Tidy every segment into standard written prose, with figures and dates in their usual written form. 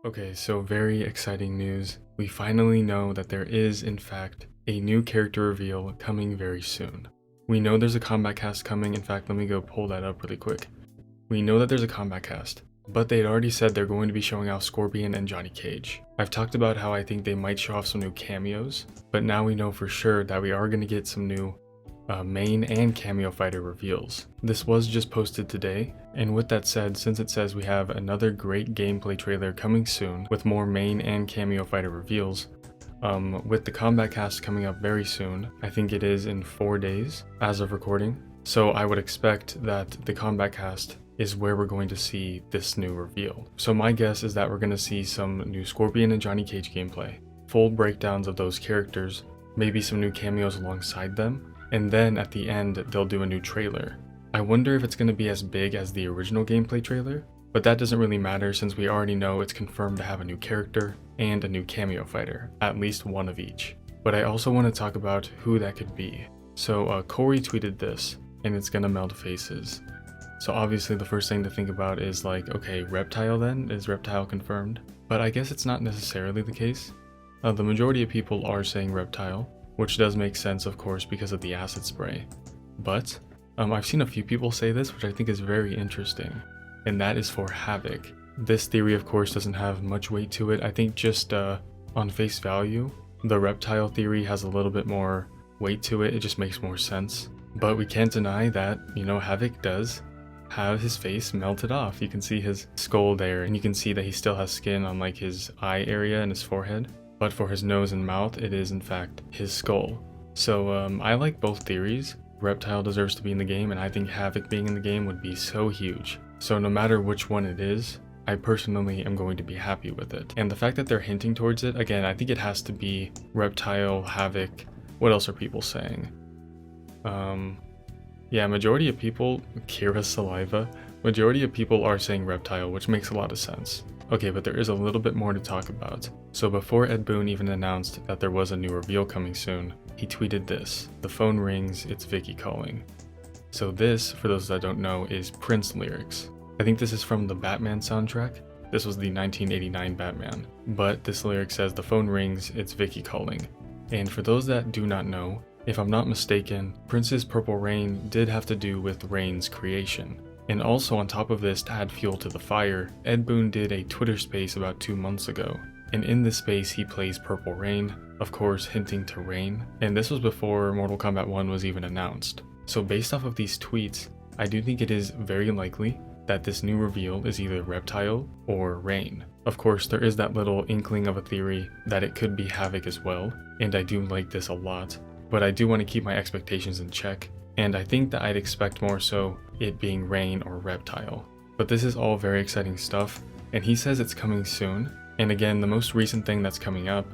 Okay, so very exciting news. We finally know that there is, in fact, a new character reveal coming very soon. We know there's a combat cast coming. In fact, let me go pull that up really quick. We know that there's a combat cast, but they'd already said they're going to be showing off Scorpion and Johnny Cage. I've talked about how I think they might show off some new cameos, but now we know for sure that we are going to get some new main and cameo fighter reveals. This was just posted today, and with that said, since it says we have another great gameplay trailer coming soon with more main and cameo fighter reveals, with the combat cast coming up very soon, I think it is in 4 days as of recording, so I would expect that the combat cast is where we're going to see this new reveal. So my guess is that we're going to see some new Scorpion and Johnny Cage gameplay, full breakdowns of those characters, maybe some new cameos alongside them, and then at the end they'll do a new trailer. I wonder if it's going to be as big as the original gameplay trailer, but that doesn't really matter since we already know it's confirmed to have a new character and a new cameo fighter, at least one of each. But I also want to talk about who that could be. So Corey tweeted this, and it's gonna melt faces. So obviously the first thing to think about is like, okay, Reptile then? Is Reptile confirmed? But I guess it's not necessarily the case. The majority of people are saying Reptile, which does make sense of course because of the acid spray. But I've seen a few people say this, which I think is very interesting, and that is for Havoc. This theory of course doesn't have much weight to it. I think just on face value, the Reptile theory has a little bit more weight to it. It just makes more sense. But we can't deny that, you know, Havoc does have his face melted off. You can see his skull there, and you can see that he still has skin on like his eye area and his forehead. But for his nose and mouth, it is in fact his skull. So I like both theories. Reptile deserves to be in the game, and I think Havoc being in the game would be so huge. So no matter which one it is, I personally am going to be happy with it. And the fact that they're hinting towards it, again, I think it has to be Reptile, Havoc. What else are people saying? Yeah, majority of people, Kira's saliva, majority of people are saying Reptile, which makes a lot of sense. Okay, but there is a little bit more to talk about. So before Ed Boon even announced that there was a new reveal coming soon, he tweeted this: "The phone rings, it's Vicky calling." So this, for those that don't know, is Prince lyrics. I think this is from the Batman soundtrack. This was the 1989 Batman. But this lyric says, "The phone rings, it's Vicky calling." And for those that do not know, if I'm not mistaken, Prince's Purple Rain did have to do with Rain's creation. And also on top of this, to add fuel to the fire, Ed Boon did a Twitter space about 2 months ago. And in this space he plays Purple Rain, of course hinting to Rain. And this was before Mortal Kombat 1 was even announced. So based off of these tweets, I do think it is very likely that this new reveal is either Reptile or Rain. Of course, there is that little inkling of a theory that it could be Havoc as well, and I do like this a lot. But I do want to keep my expectations in check, and I think that I'd expect more so it being Rain or Reptile. But this is all very exciting stuff, and he says it's coming soon. And again, the most recent thing that's coming up,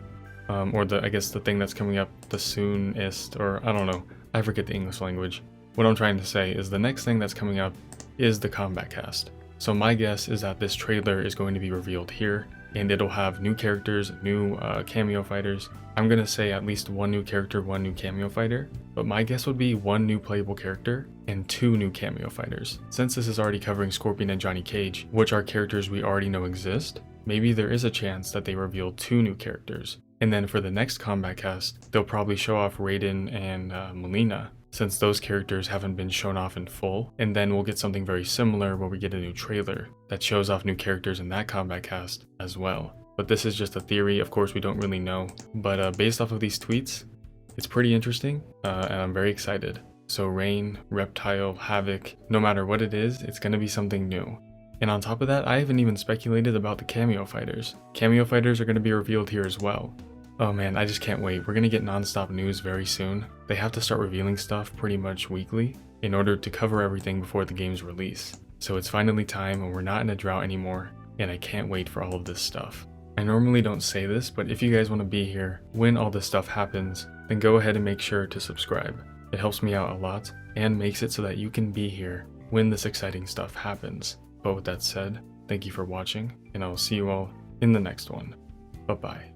I guess the thing that's coming up the soonest, or I don't know, I forget the English language. What I'm trying to say is the next thing that's coming up is the combat cast. So my guess is that this trailer is going to be revealed here, and it'll have new characters, new cameo fighters. I'm gonna say at least one new character, one new cameo fighter, but my guess would be one new playable character and 2 new cameo fighters. Since this is already covering Scorpion and Johnny Cage, which are characters we already know exist, maybe there is a chance that they reveal 2 new characters. And then for the next combat cast, they'll probably show off Raiden and Melina, since those characters haven't been shown off in full, and then we'll get something very similar where we get a new trailer that shows off new characters in that combat cast as well. But this is just a theory, of course we don't really know, but based off of these tweets, it's pretty interesting, and I'm very excited. So Rain, Reptile, Havoc, no matter what it is, it's gonna be something new. And on top of that, I haven't even speculated about the cameo fighters. Cameo fighters are gonna be revealed here as well. Oh man, I just can't wait. We're gonna get non-stop news very soon. They have to start revealing stuff pretty much weekly in order to cover everything before the game's release. So it's finally time, and we're not in a drought anymore, and I can't wait for all of this stuff. I normally don't say this, but if you guys want to be here when all this stuff happens, then go ahead and make sure to subscribe. It helps me out a lot and makes it so that you can be here when this exciting stuff happens. But with that said, thank you for watching, and I will see you all in the next one. Bye bye.